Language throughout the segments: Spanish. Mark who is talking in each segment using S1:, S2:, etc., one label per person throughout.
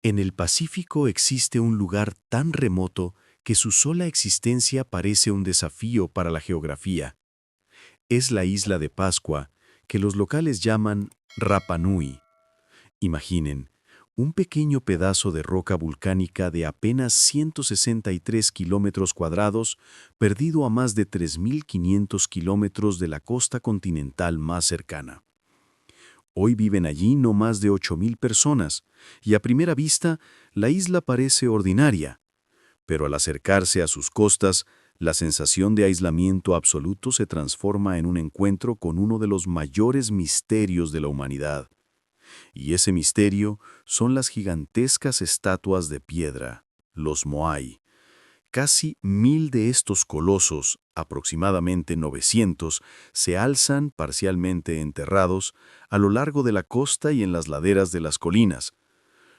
S1: En el Pacífico existe un lugar tan remoto que su sola existencia parece un desafío para la geografía. Es la isla de Pascua, que los locales llaman Rapa Nui. Imaginen, un pequeño pedazo de roca volcánica de apenas 163 kilómetros cuadrados, perdido a más de 3.500 kilómetros de la costa continental más cercana. Hoy viven allí no más de 8.000 personas, y a primera vista la isla parece ordinaria, pero al acercarse a sus costas, la sensación de aislamiento absoluto se transforma en un encuentro con uno de los mayores misterios de la humanidad. Y ese misterio son las gigantescas estatuas de piedra, los Moai. Casi 1.000 de estos colosos, aproximadamente 900, se alzan parcialmente enterrados a lo largo de la costa y en las laderas de las colinas.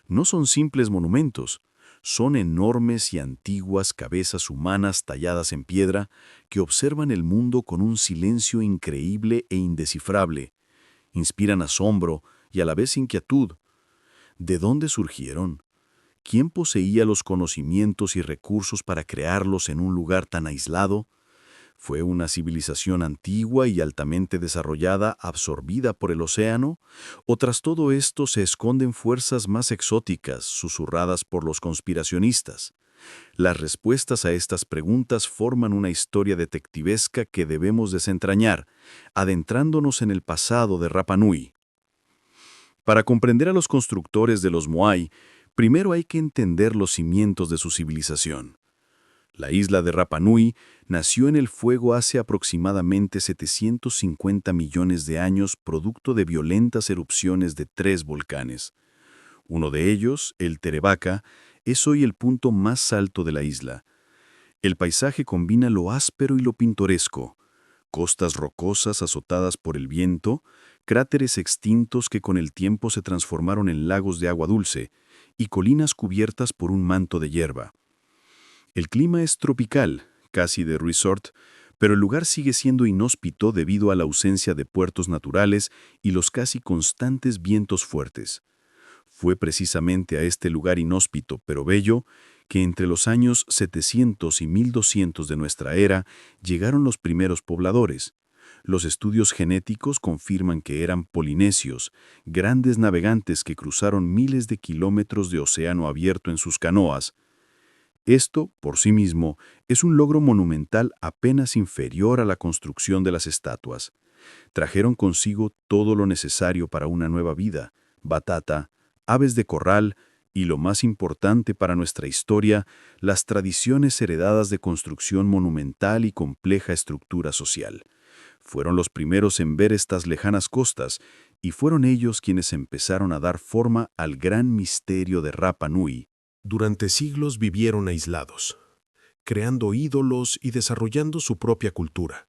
S1: No son simples monumentos, son enormes y antiguas cabezas humanas talladas en piedra que observan el mundo con un silencio increíble e indescifrable. Inspiran asombro y a la vez inquietud. ¿De dónde surgieron? ¿Quién poseía los conocimientos y recursos para crearlos en un lugar tan aislado? ¿Fue una civilización antigua y altamente desarrollada absorbida por el océano? ¿O tras todo esto se esconden fuerzas más exóticas, susurradas por los conspiracionistas? Las respuestas a estas preguntas forman una historia detectivesca que debemos desentrañar, adentrándonos en el pasado de Rapa Nui. Para comprender a los constructores de los Moai, primero hay que entender los cimientos de su civilización. La isla de Rapa Nui nació en el fuego hace aproximadamente 750 millones de años producto de violentas erupciones de 3 volcanes. Uno de ellos, el Terebaka, es hoy el punto más alto de la isla. El paisaje combina lo áspero y lo pintoresco: costas rocosas azotadas por el viento, cráteres extintos que con el tiempo se transformaron en lagos de agua dulce, y colinas cubiertas por un manto de hierba. El clima es tropical, casi de resort, pero el lugar sigue siendo inhóspito debido a la ausencia de puertos naturales y los casi constantes vientos fuertes. Fue precisamente a este lugar inhóspito pero bello que entre los años 700 y 1200 de nuestra era llegaron los primeros pobladores. Los estudios genéticos confirman que eran polinesios, grandes navegantes que cruzaron miles de kilómetros de océano abierto en sus canoas. Esto, por sí mismo, es un logro monumental apenas inferior a la construcción de las estatuas. Trajeron consigo todo lo necesario para una nueva vida: batata, aves de corral y, lo más importante para nuestra historia, las tradiciones heredadas de construcción monumental y compleja estructura social. Fueron los primeros en ver estas lejanas costas, y fueron ellos quienes empezaron a dar forma al gran misterio de Rapa Nui.
S2: Durante siglos vivieron aislados, creando ídolos y desarrollando su propia cultura.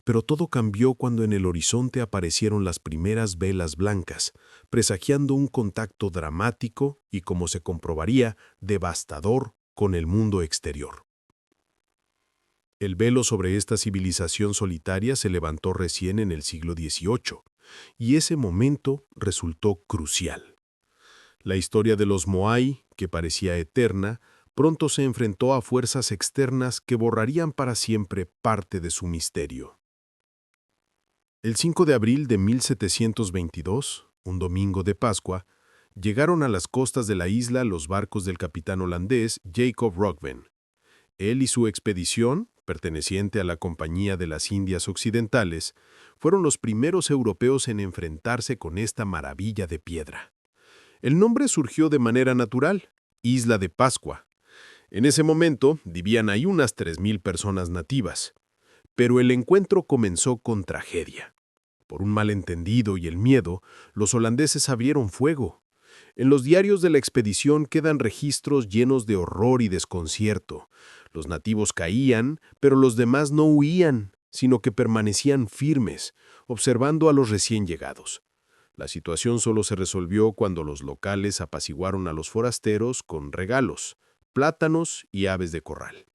S2: Pero todo cambió cuando en el horizonte aparecieron las primeras velas blancas, presagiando un contacto dramático y, como se comprobaría, devastador con el mundo exterior. El velo sobre esta civilización solitaria se levantó recién en el siglo XVIII, y ese momento resultó crucial. La historia de los Moai, que parecía eterna, pronto se enfrentó a fuerzas externas que borrarían para siempre parte de su misterio. El 5 de abril de 1722, un domingo de Pascua, llegaron a las costas de la isla los barcos del capitán holandés Jacob Roggeveen. Él y su expedición, perteneciente a la Compañía de las Indias Occidentales, fueron los primeros europeos en enfrentarse con esta maravilla de piedra. El nombre surgió de manera natural: Isla de Pascua. En ese momento vivían ahí unas 3.000 personas nativas. Pero el encuentro comenzó con tragedia. Por un malentendido y el miedo, los holandeses abrieron fuego. En los diarios de la expedición quedan registros llenos de horror y desconcierto. Los nativos caían, pero los demás no huían, sino que permanecían firmes, observando a los recién llegados. La situación solo se resolvió cuando los locales apaciguaron a los forasteros con regalos, plátanos y aves de corral.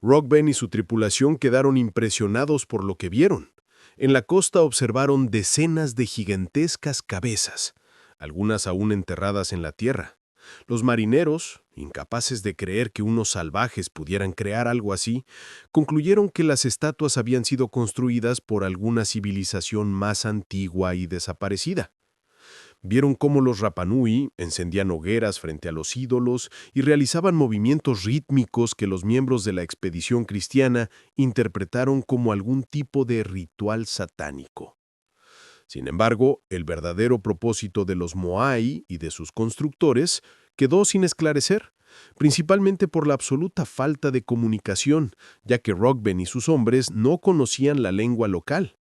S2: Roggeveen y su tripulación quedaron impresionados por lo que vieron. En la costa observaron decenas de gigantescas cabezas, algunas aún enterradas en la tierra. Los marineros, incapaces de creer que unos salvajes pudieran crear algo así, concluyeron que las estatuas habían sido construidas por alguna civilización más antigua y desaparecida. Vieron cómo los Rapanui encendían hogueras frente a los ídolos y realizaban movimientos rítmicos que los miembros de la expedición cristiana interpretaron como algún tipo de ritual satánico. Sin embargo, el verdadero propósito de los Moai y de sus constructores quedó sin esclarecer, principalmente por la absoluta falta de comunicación, ya que Ruthven y sus hombres no conocían la lengua local.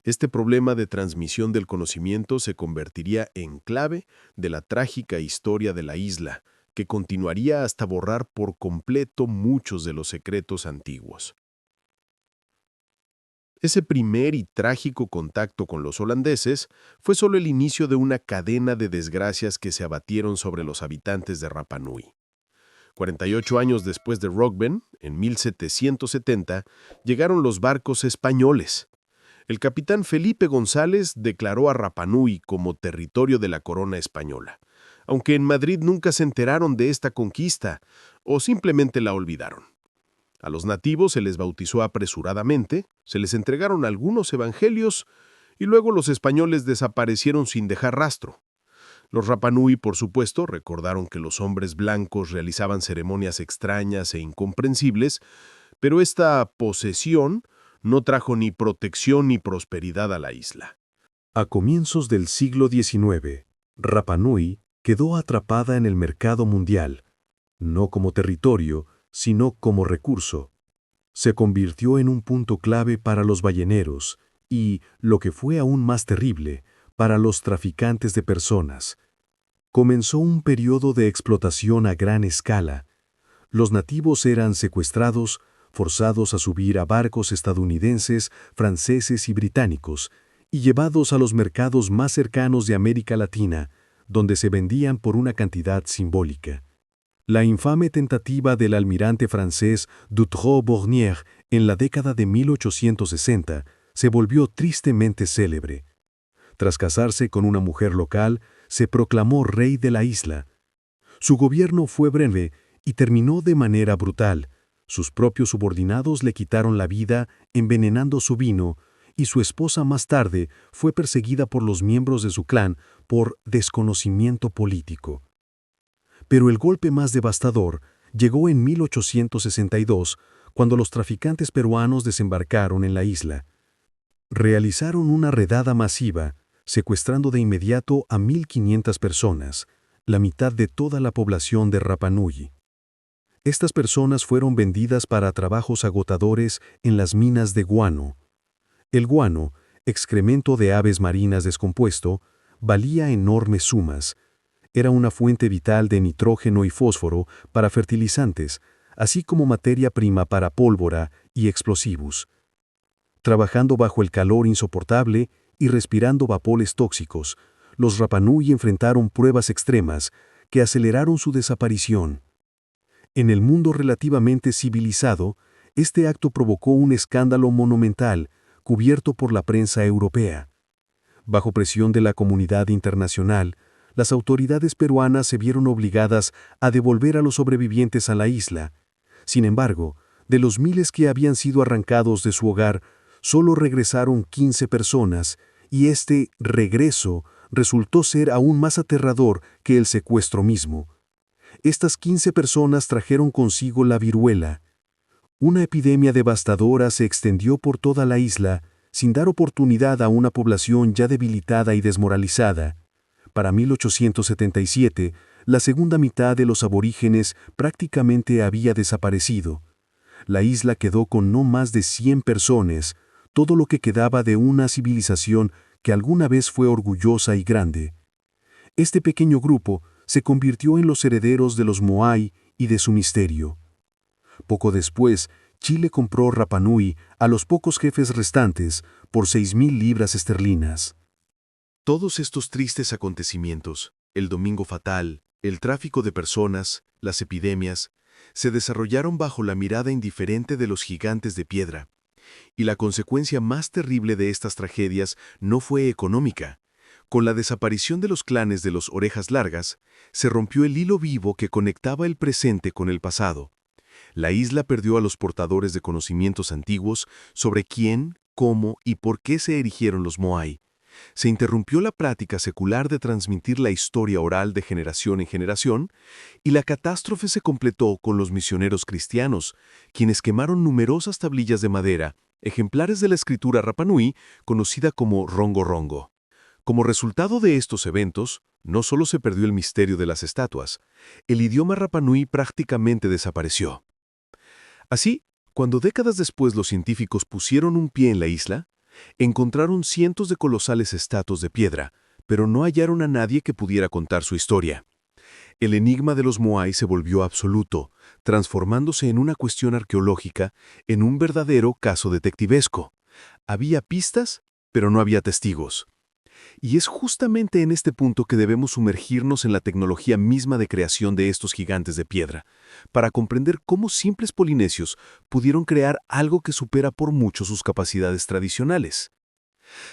S2: Este problema de transmisión del conocimiento se convertiría en clave de la trágica historia de la isla, que continuaría hasta borrar por completo muchos de los secretos antiguos. Ese primer y trágico contacto con los holandeses fue solo el inicio de una cadena de desgracias que se abatieron sobre los habitantes de Rapa Nui. 48 años después de Ruthven, en 1770, llegaron los barcos españoles. El capitán Felipe González declaró a Rapa Nui como territorio de la corona española, aunque en Madrid nunca se enteraron de esta conquista o simplemente la olvidaron. A los nativos se les bautizó apresuradamente, se les entregaron algunos evangelios y luego los españoles desaparecieron sin dejar rastro. Los Rapa Nui, por supuesto, recordaron que los hombres blancos realizaban ceremonias extrañas e incomprensibles, pero esta posesión no trajo ni protección ni prosperidad a la isla.
S1: A comienzos del siglo XIX, Rapa Nui quedó atrapada en el mercado mundial, no como territorio, sino como recurso. Se convirtió en un punto clave para los balleneros y, lo que fue aún más terrible, para los traficantes de personas. Comenzó un periodo de explotación a gran escala. Los nativos eran secuestrados, forzados a subir a barcos estadounidenses, franceses y británicos, y llevados a los mercados más cercanos de América Latina, donde se vendían por una cantidad simbólica. La infame tentativa del almirante francés Dutroux-Bornier en la década de 1860 se volvió tristemente célebre. Tras casarse con una mujer local, se proclamó rey de la isla. Su gobierno fue breve y terminó de manera brutal. Sus propios subordinados le quitaron la vida envenenando su vino, y su esposa más tarde fue perseguida por los miembros de su clan por desconocimiento político. Pero el golpe más devastador llegó en 1862, cuando los traficantes peruanos desembarcaron en la isla. Realizaron una redada masiva, secuestrando de inmediato a 1.500 personas, la mitad de toda la población de Rapa Nui. Estas personas fueron vendidas para trabajos agotadores en las minas de guano. El guano, excremento de aves marinas descompuesto, valía enormes sumas. Era una fuente vital de nitrógeno y fósforo para fertilizantes, así como materia prima para pólvora y explosivos. Trabajando bajo el calor insoportable y respirando vapores tóxicos, los Rapa Nui enfrentaron pruebas extremas que aceleraron su desaparición. En el mundo relativamente civilizado, este acto provocó un escándalo monumental, cubierto por la prensa europea. Bajo presión de la comunidad internacional, las autoridades peruanas se vieron obligadas a devolver a los sobrevivientes a la isla. Sin embargo, de los miles que habían sido arrancados de su hogar, solo regresaron 15 personas, y este regreso resultó ser aún más aterrador que el secuestro mismo. Estas 15 personas trajeron consigo la viruela. Una epidemia devastadora se extendió por toda la isla, sin dar oportunidad a una población ya debilitada y desmoralizada. Para 1877, la segunda mitad de los aborígenes prácticamente había desaparecido. La isla quedó con no más de 100 personas, todo lo que quedaba de una civilización que alguna vez fue orgullosa y grande. Este pequeño grupo se convirtió en los herederos de los Moai y de su misterio. Poco después, Chile compró Rapa Nui a los pocos jefes restantes por 6.000 libras esterlinas. Todos estos tristes acontecimientos, el Domingo Fatal, el tráfico de personas, las epidemias, se desarrollaron bajo la mirada indiferente de los gigantes de piedra. Y la consecuencia más terrible de estas tragedias no fue económica, Con la desaparición de los clanes de los Orejas Largas, se rompió el hilo vivo que conectaba el presente con el pasado. La isla perdió a los portadores de conocimientos antiguos sobre quién, cómo y por qué se erigieron los Moai. Se interrumpió la práctica secular de transmitir la historia oral de generación en generación, y la catástrofe se completó con los misioneros cristianos, quienes quemaron numerosas tablillas de madera, ejemplares de la escritura Rapa Nui, conocida como Rongo Rongo. Como resultado de estos eventos, no solo se perdió el misterio de las estatuas, el idioma Rapa Nui prácticamente desapareció. Así, cuando décadas después los científicos pusieron un pie en la isla, encontraron cientos de colosales estatuas de piedra, pero no hallaron a nadie que pudiera contar su historia. El enigma de los Moai se volvió absoluto, transformándose en una cuestión arqueológica, en un verdadero caso detectivesco. Había pistas, pero no había testigos. Y es justamente en este punto que debemos sumergirnos en la tecnología misma de creación de estos gigantes de piedra, para comprender cómo simples polinesios pudieron crear algo que supera por mucho sus capacidades tradicionales.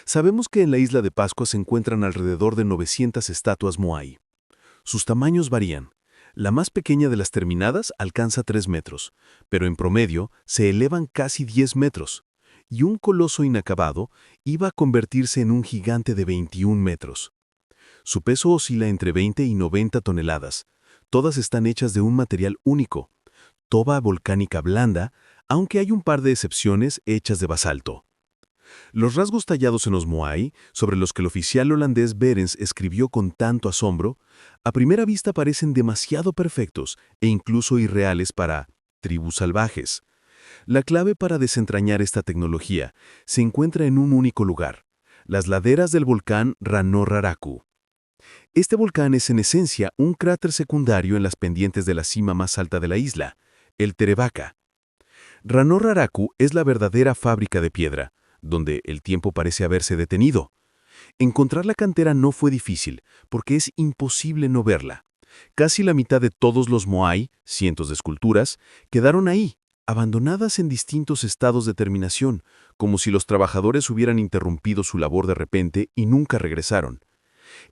S1: Sabemos que en la isla de Pascua se encuentran alrededor de 900 estatuas Moai. Sus tamaños varían. La más pequeña de las terminadas alcanza 3 metros, pero en promedio se elevan casi 10 metros. Y un coloso inacabado iba a convertirse en un gigante de 21 metros. Su peso oscila entre 20 y 90 toneladas. Todas están hechas de un material único, toba volcánica blanda, aunque hay un par de excepciones hechas de basalto. Los rasgos tallados en los Moai, sobre los que el oficial holandés Berens escribió con tanto asombro, a primera vista parecen demasiado perfectos e incluso irreales para tribus salvajes. La clave para desentrañar esta tecnología se encuentra en un único lugar, las laderas del volcán Rano Raraku. Este volcán es en esencia un cráter secundario en las pendientes de la cima más alta de la isla, el Terebaka. Rano Raraku es la verdadera fábrica de piedra, donde el tiempo parece haberse detenido. Encontrar la cantera no fue difícil, porque es imposible no verla. Casi la mitad de todos los Moai, cientos de esculturas, quedaron ahí, abandonadas en distintos estados de terminación, como si los trabajadores hubieran interrumpido su labor de repente y nunca regresaron.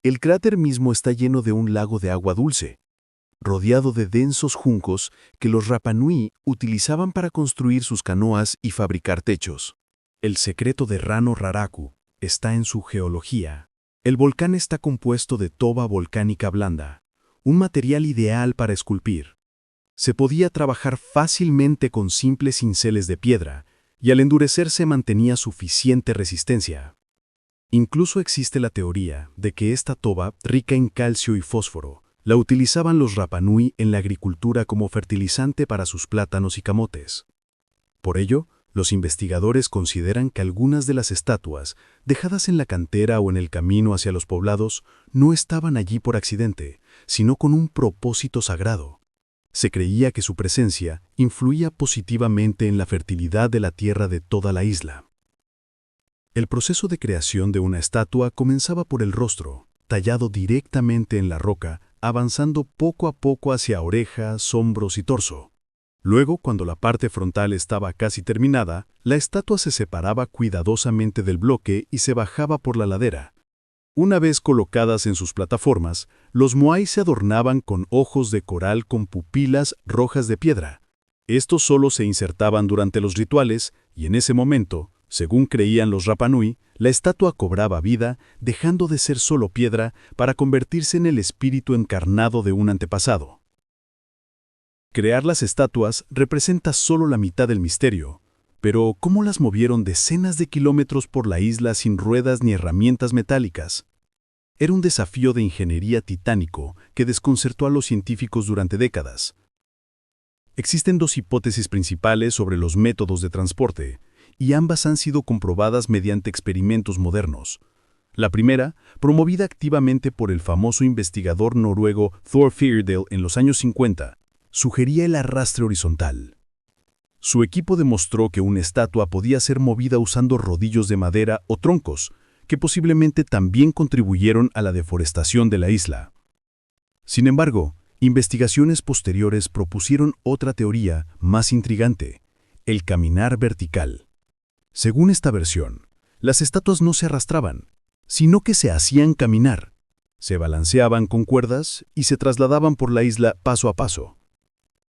S1: El cráter mismo está lleno de un lago de agua dulce, rodeado de densos juncos que los Rapa Nui utilizaban para construir sus canoas y fabricar techos. El secreto de Rano Raraku está en su geología. El volcán está compuesto de toba volcánica blanda, un material ideal para esculpir. Se podía trabajar fácilmente con simples cinceles de piedra, y al endurecerse mantenía suficiente resistencia. Incluso existe la teoría de que esta toba, rica en calcio y fósforo, la utilizaban los Rapa Nui en la agricultura como fertilizante para sus plátanos y camotes. Por ello, los investigadores consideran que algunas de las estatuas, dejadas en la cantera o en el camino hacia los poblados, no estaban allí por accidente, sino con un propósito sagrado. Se creía que su presencia influía positivamente en la fertilidad de la tierra de toda la isla. El proceso de creación de una estatua comenzaba por el rostro, tallado directamente en la roca, avanzando poco a poco hacia orejas, hombros y torso. Luego, cuando la parte frontal estaba casi terminada, la estatua se separaba cuidadosamente del bloque y se bajaba por la ladera. Una vez colocadas en sus plataformas, los Moai se adornaban con ojos de coral con pupilas rojas de piedra. Estos solo se insertaban durante los rituales y en ese momento, según creían los Rapa Nui, la estatua cobraba vida, dejando de ser solo piedra para convertirse en el espíritu encarnado de un antepasado. Crear las estatuas representa solo la mitad del misterio, pero ¿cómo las movieron decenas de kilómetros por la isla sin ruedas ni herramientas metálicas? Era un desafío de ingeniería titánico que desconcertó a los científicos durante décadas. Existen dos hipótesis principales sobre los métodos de transporte, y ambas han sido comprobadas mediante experimentos modernos. La primera, promovida activamente por el famoso investigador noruego Thor Heyerdahl en los años 50, sugería el arrastre horizontal. Su equipo demostró que una estatua podía ser movida usando rodillos de madera o troncos, que posiblemente también contribuyeron a la deforestación de la isla. Sin embargo, investigaciones posteriores propusieron otra teoría más intrigante, el caminar vertical. Según esta versión, las estatuas no se arrastraban, sino que se hacían caminar. Se balanceaban con cuerdas y se trasladaban por la isla paso a paso.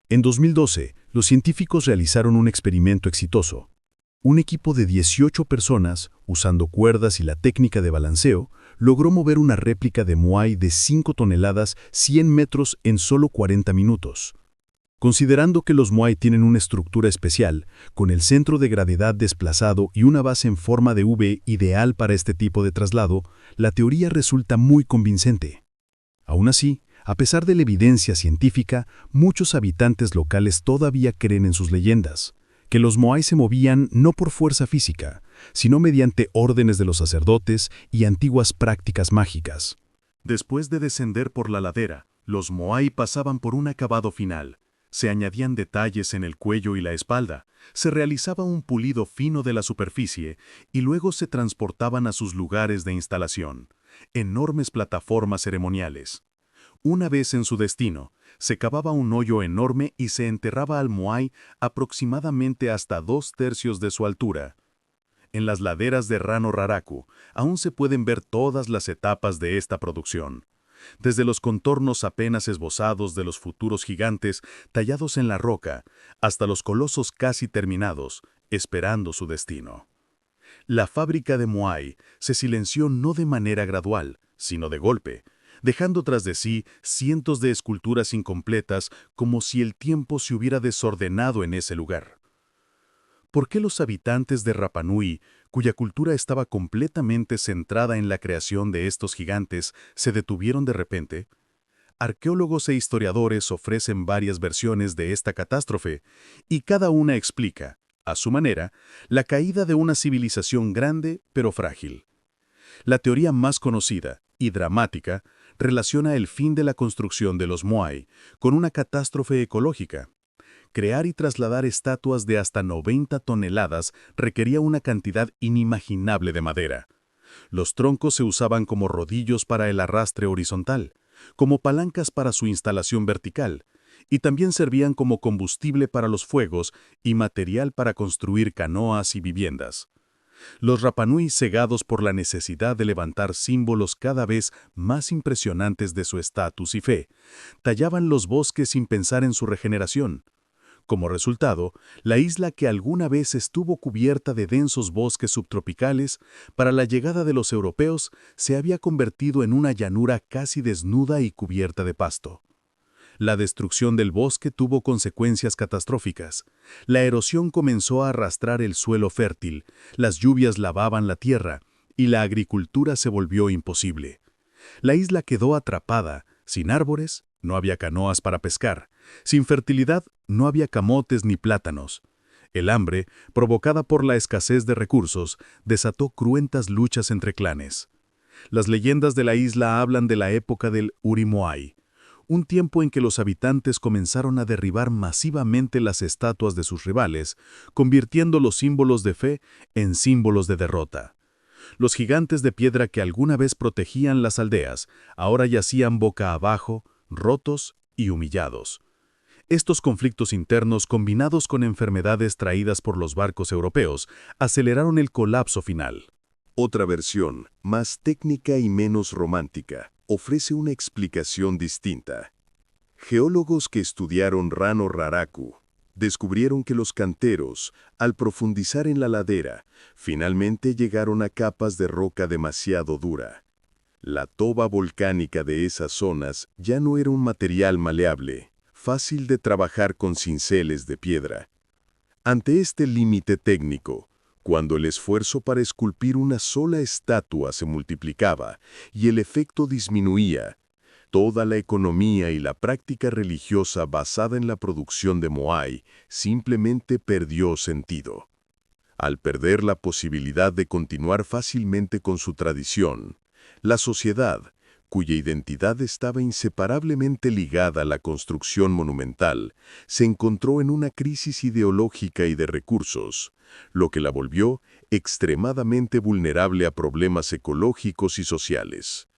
S1: En 2012, los científicos realizaron un experimento exitoso. Un equipo de 18 personas, usando cuerdas y la técnica de balanceo, logró mover una réplica de Moai de 5 toneladas 100 metros en solo 40 minutos. Considerando que los Moai tienen una estructura especial, con el centro de gravedad desplazado y una base en forma de V ideal para este tipo de traslado, la teoría resulta muy convincente. Aún así, a pesar de la evidencia científica, muchos habitantes locales todavía creen en sus leyendas, que los Moai se movían no por fuerza física, sino mediante órdenes de los sacerdotes y antiguas prácticas mágicas.
S3: Después de descender por la ladera, los Moai pasaban por un acabado final. Se añadían detalles en el cuello y la espalda, se realizaba un pulido fino de la superficie y luego se transportaban a sus lugares de instalación, enormes plataformas ceremoniales. Una vez en su destino, se cavaba un hoyo enorme y se enterraba al Moai aproximadamente hasta 2/3 de su altura. En las laderas de Rano Raraku aún se pueden ver todas las etapas de esta producción. Desde los contornos apenas esbozados de los futuros gigantes tallados en la roca, hasta los colosos casi terminados, esperando su destino. La fábrica de Moai se silenció no de manera gradual, sino de golpe, dejando tras de sí cientos de esculturas incompletas como si el tiempo se hubiera desordenado en ese lugar. ¿Por qué los habitantes de Rapa Nui, cuya cultura estaba completamente centrada en la creación de estos gigantes, se detuvieron de repente? Arqueólogos e historiadores ofrecen varias versiones de esta catástrofe, y cada una explica, a su manera, la caída de una civilización grande pero frágil. La teoría más conocida y dramática relaciona el fin de la construcción de los Moai con una catástrofe ecológica. Crear y trasladar estatuas de hasta 90 toneladas requería una cantidad inimaginable de madera. Los troncos se usaban como rodillos para el arrastre horizontal, como palancas para su instalación vertical, y también servían como combustible para los fuegos y material para construir canoas y viviendas. Los Rapa Nui, cegados por la necesidad de levantar símbolos cada vez más impresionantes de su estatus y fe, tallaban los bosques sin pensar en su regeneración. Como resultado, la isla que alguna vez estuvo cubierta de densos bosques subtropicales, para la llegada de los europeos se había convertido en una llanura casi desnuda y cubierta de pasto. La destrucción del bosque tuvo consecuencias catastróficas. La erosión comenzó a arrastrar el suelo fértil, las lluvias lavaban la tierra y la agricultura se volvió imposible. La isla quedó atrapada, sin árboles, no había canoas para pescar, sin fertilidad, no había camotes ni plátanos. El hambre, provocada por la escasez de recursos, desató cruentas luchas entre clanes. Las leyendas de la isla hablan de la época del Uri Moai, un tiempo en que los habitantes comenzaron a derribar masivamente las estatuas de sus rivales, convirtiendo los símbolos de fe en símbolos de derrota. Los gigantes de piedra que alguna vez protegían las aldeas, ahora yacían boca abajo, rotos y humillados. Estos conflictos internos, combinados con enfermedades traídas por los barcos europeos, aceleraron el colapso final.
S4: Otra versión, más técnica y menos romántica, ofrece una explicación distinta. Geólogos que estudiaron Rano Raraku descubrieron que los canteros, al profundizar en la ladera, finalmente llegaron a capas de roca demasiado dura. La toba volcánica de esas zonas ya no era un material maleable, fácil de trabajar con cinceles de piedra. Ante este límite técnico, cuando el esfuerzo para esculpir una sola estatua se multiplicaba y el efecto disminuía, toda la economía y la práctica religiosa basada en la producción de Moai simplemente perdió sentido. Al perder la posibilidad de continuar fácilmente con su tradición, la sociedad, cuya identidad estaba inseparablemente ligada a la construcción monumental, se encontró en una crisis ideológica y de recursos, lo que la volvió extremadamente vulnerable a problemas ecológicos y sociales.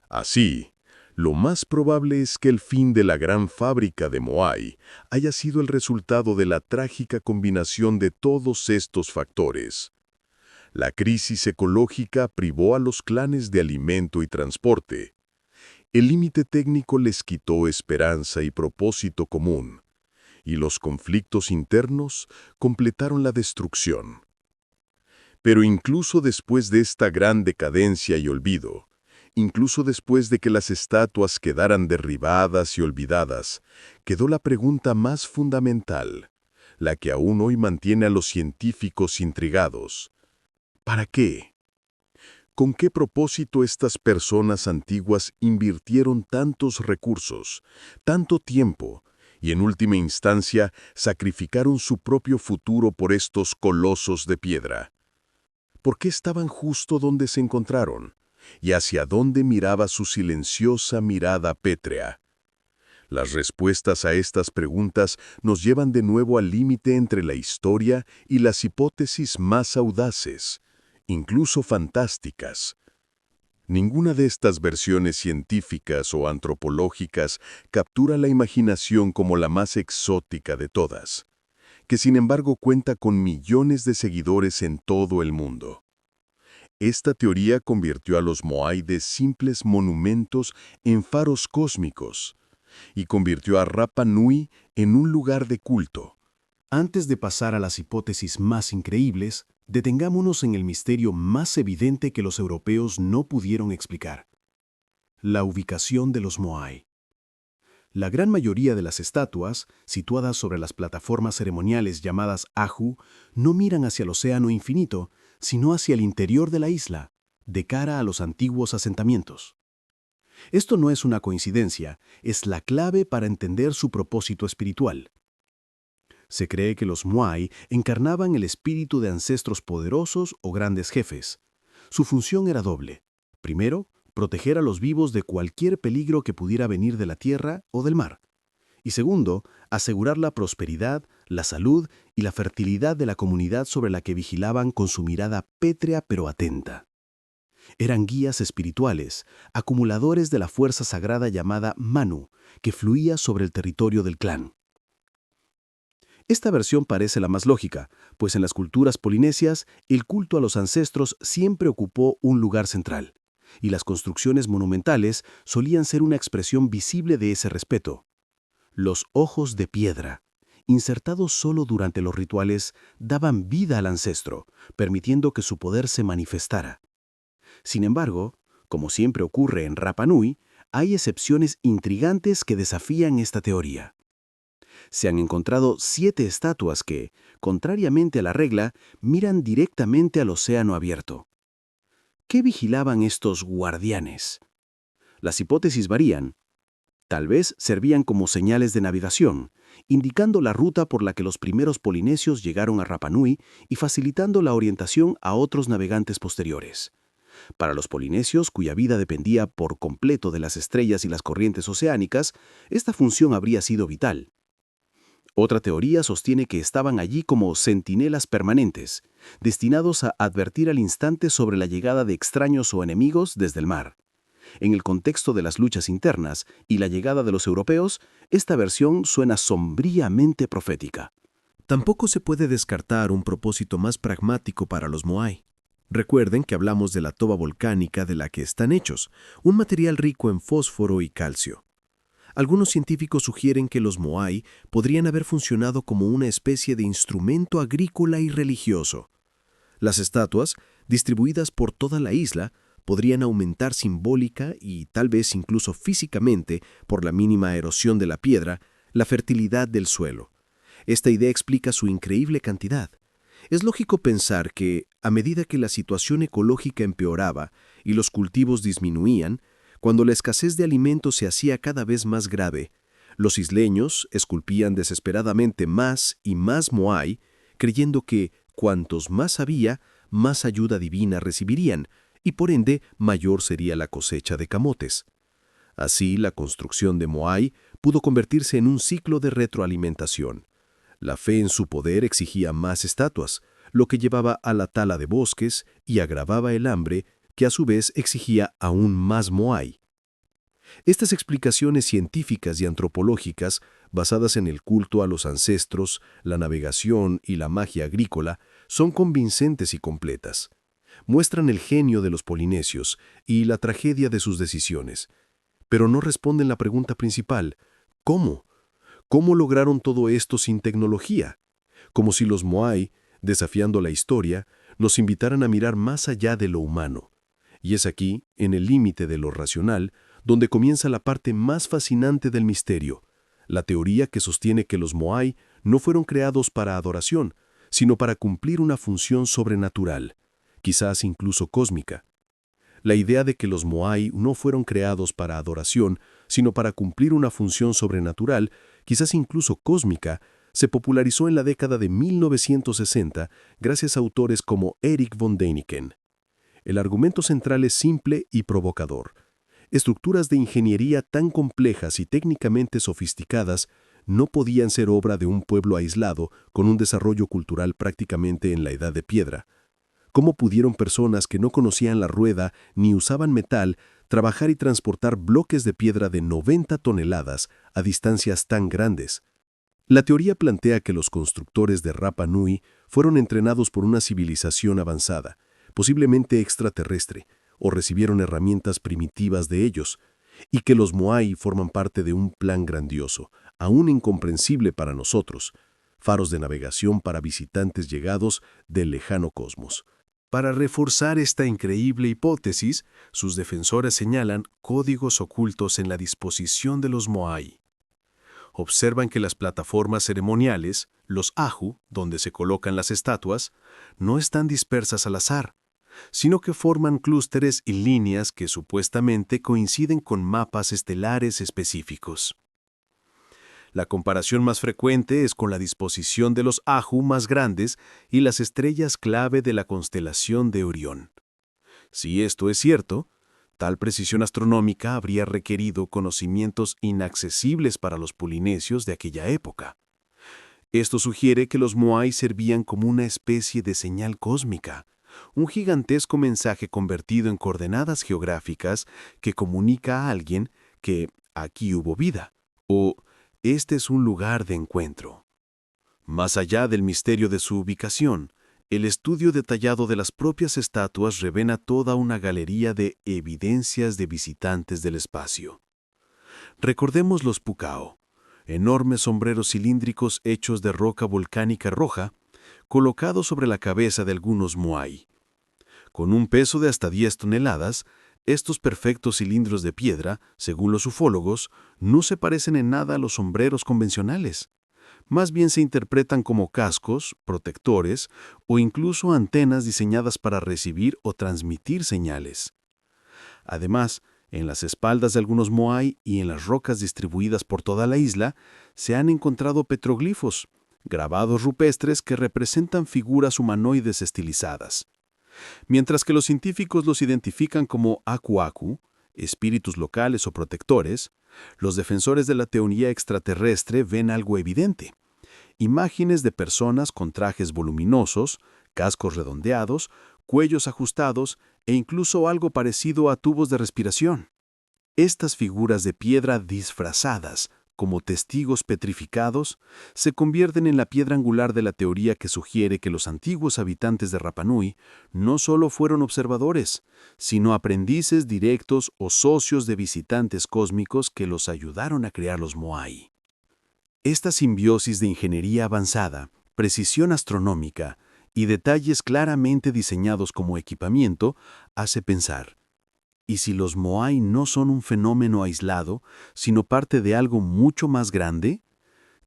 S4: Así, lo más probable es que el fin de la gran fábrica de Moai haya sido el resultado de la trágica combinación de todos estos factores. La crisis ecológica privó a los clanes de alimento y transporte. El límite técnico les quitó esperanza y propósito común, y los conflictos internos completaron la destrucción. Pero incluso después de esta gran decadencia y olvido, incluso después de que las estatuas quedaran derribadas y olvidadas, quedó la pregunta más fundamental, la que aún hoy mantiene a los científicos intrigados. ¿Para qué? ¿Con qué propósito estas personas antiguas invirtieron tantos recursos, tanto tiempo, y en última instancia sacrificaron su propio futuro por estos colosos de piedra? ¿Por qué estaban justo donde se encontraron? ¿Y hacia dónde miraba su silenciosa mirada pétrea? Las respuestas a estas preguntas nos llevan de nuevo al límite entre la historia y las hipótesis más audaces, incluso fantásticas. Ninguna de estas versiones científicas o antropológicas captura la imaginación como la más exótica de todas, que sin embargo cuenta con millones de seguidores en todo el mundo. Esta teoría convirtió a los Moai de simples monumentos en faros cósmicos y convirtió a Rapa Nui en un lugar de culto.
S1: Antes de pasar a las hipótesis más increíbles, detengámonos en el misterio más evidente que los europeos no pudieron explicar: la ubicación de los Moai. La gran mayoría de las estatuas, situadas sobre las plataformas ceremoniales llamadas Ahu, no miran hacia el océano infinito, sino hacia el interior de la isla, de cara a los antiguos asentamientos. Esto no es una coincidencia, es la clave para entender su propósito espiritual. Se cree que los Moai encarnaban el espíritu de ancestros poderosos o grandes jefes. Su función era doble. Primero, proteger a los vivos de cualquier peligro que pudiera venir de la tierra o del mar. Y segundo, asegurar la prosperidad, la salud y la fertilidad de la comunidad sobre la que vigilaban con su mirada pétrea pero atenta. Eran guías espirituales, acumuladores de la fuerza sagrada llamada Manu, que fluía sobre el territorio del clan. Esta versión parece la más lógica, pues en las culturas polinesias el culto a los ancestros siempre ocupó un lugar central, y las construcciones monumentales solían ser una expresión visible de ese respeto. Los ojos de piedra, insertados solo durante los rituales, daban vida al ancestro, permitiendo que su poder se manifestara. Sin embargo, como siempre ocurre en Rapa Nui, hay excepciones intrigantes que desafían esta teoría. Se han encontrado 7 estatuas que, contrariamente a la regla, miran directamente al océano abierto. ¿Qué vigilaban estos guardianes? Las hipótesis varían. Tal vez servían como señales de navegación, indicando la ruta por la que los primeros polinesios llegaron a Rapa Nui y facilitando la orientación a otros navegantes posteriores. Para los polinesios, cuya vida dependía por completo de las estrellas y las corrientes oceánicas, esta función habría sido vital. Otra teoría sostiene que estaban allí como centinelas permanentes, destinados a advertir al instante sobre la llegada de extraños o enemigos desde el mar. En el contexto de las luchas internas y la llegada de los europeos, esta versión suena sombríamente profética.
S2: Tampoco se puede descartar un propósito más pragmático para los Moai. Recuerden que hablamos de la toba volcánica de la que están hechos, un material rico en fósforo y calcio. Algunos científicos sugieren que los Moai podrían haber funcionado como una especie de instrumento agrícola y religioso. Las estatuas, distribuidas por toda la isla, podrían aumentar simbólica y tal vez incluso físicamente, por la mínima erosión de la piedra, la fertilidad del suelo. Esta idea explica su increíble cantidad. Es lógico pensar que, a medida que la situación ecológica empeoraba y los cultivos disminuían, cuando la escasez de alimentos se hacía cada vez más grave, los isleños esculpían desesperadamente más y más Moai, creyendo que, cuantos más había, más ayuda divina recibirían, y por ende mayor sería la cosecha de camotes. Así, la construcción de Moai pudo convertirse en un ciclo de retroalimentación. La fe en su poder exigía más estatuas, lo que llevaba a la tala de bosques y agravaba el hambre, que a su vez exigía aún más Moai. Estas explicaciones científicas y antropológicas, basadas en el culto a los ancestros, la navegación y la magia agrícola, son convincentes y completas. muestran el genio de los polinesios y la tragedia de sus decisiones, pero no responden la pregunta principal: ¿cómo? ¿Cómo lograron todo esto sin tecnología? Como si los Moai, desafiando la historia, nos invitaran a mirar más allá de lo humano. Y es aquí, en el límite de lo racional, donde comienza la parte más fascinante del misterio, la teoría que sostiene que los Moai no fueron creados para adoración, sino para cumplir una función sobrenatural, quizás incluso cósmica. La idea de que los Moai no fueron creados para adoración, sino para cumplir una función sobrenatural, quizás incluso cósmica, se popularizó en la década de 1960 gracias a autores como Erich von Däniken. El argumento central es simple y provocador. Estructuras de ingeniería tan complejas y técnicamente sofisticadas no podían ser obra de un pueblo aislado con un desarrollo cultural prácticamente en la Edad de Piedra. ¿Cómo pudieron personas que no conocían la rueda ni usaban metal trabajar y transportar bloques de piedra de 90 toneladas a distancias tan grandes? La teoría plantea que los constructores de Rapa Nui fueron entrenados por una civilización avanzada, posiblemente extraterrestre, o recibieron herramientas primitivas de ellos, y que los Moai forman parte de un plan grandioso, aún incomprensible para nosotros, faros de navegación para visitantes llegados del lejano cosmos. Para reforzar esta increíble hipótesis, sus defensores señalan códigos ocultos en la disposición de los Moai. Observan que las plataformas ceremoniales, los aju, donde se colocan las estatuas, no están dispersas al azar, sino que forman clústeres y líneas que supuestamente coinciden con mapas estelares específicos. La comparación más frecuente es con la disposición de los aju más grandes y las estrellas clave de la constelación de Orión. Si esto es cierto, tal precisión astronómica habría requerido conocimientos inaccesibles para los polinesios de aquella época. Esto sugiere que los Moai servían como una especie de señal cósmica, un gigantesco mensaje convertido en coordenadas geográficas que comunica a alguien que aquí hubo vida, o este es un lugar de encuentro. Más allá del misterio de su ubicación, el estudio detallado de las propias estatuas revela toda una galería de evidencias de visitantes del espacio. Recordemos los pukao, enormes sombreros cilíndricos hechos de roca volcánica roja, colocados sobre la cabeza de algunos Moai. Con un peso de hasta 10 toneladas, estos perfectos cilindros de piedra, según los ufólogos, no se parecen en nada a los sombreros convencionales. Más bien se interpretan como cascos, protectores o incluso antenas diseñadas para recibir o transmitir señales. Además, en las espaldas de algunos Moai y en las rocas distribuidas por toda la isla, se han encontrado petroglifos, grabados rupestres que representan figuras humanoides estilizadas. Mientras que los científicos los identifican como aku-aku, espíritus locales o protectores, los defensores de la teoría extraterrestre ven algo evidente: imágenes de personas con trajes voluminosos, cascos redondeados, cuellos ajustados e incluso algo parecido a tubos de respiración. Estas figuras de piedra disfrazadas, como testigos petrificados, se convierten en la piedra angular de la teoría que sugiere que los antiguos habitantes de Rapa Nui no solo fueron observadores, sino aprendices directos o socios de visitantes cósmicos que los ayudaron a crear los Moai. Esta simbiosis de ingeniería avanzada, precisión astronómica y detalles claramente diseñados como equipamiento hace pensar: ¿y si los Moai no son un fenómeno aislado, sino parte de algo mucho más grande?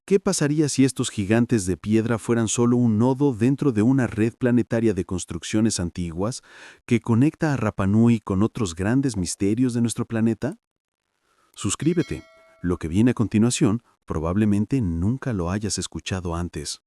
S2: ¿Qué pasaría si estos gigantes de piedra fueran solo un nodo dentro de una red planetaria de construcciones antiguas que conecta a Rapa Nui con otros grandes misterios de nuestro planeta? Suscríbete. Lo que viene a continuación probablemente nunca lo hayas escuchado antes.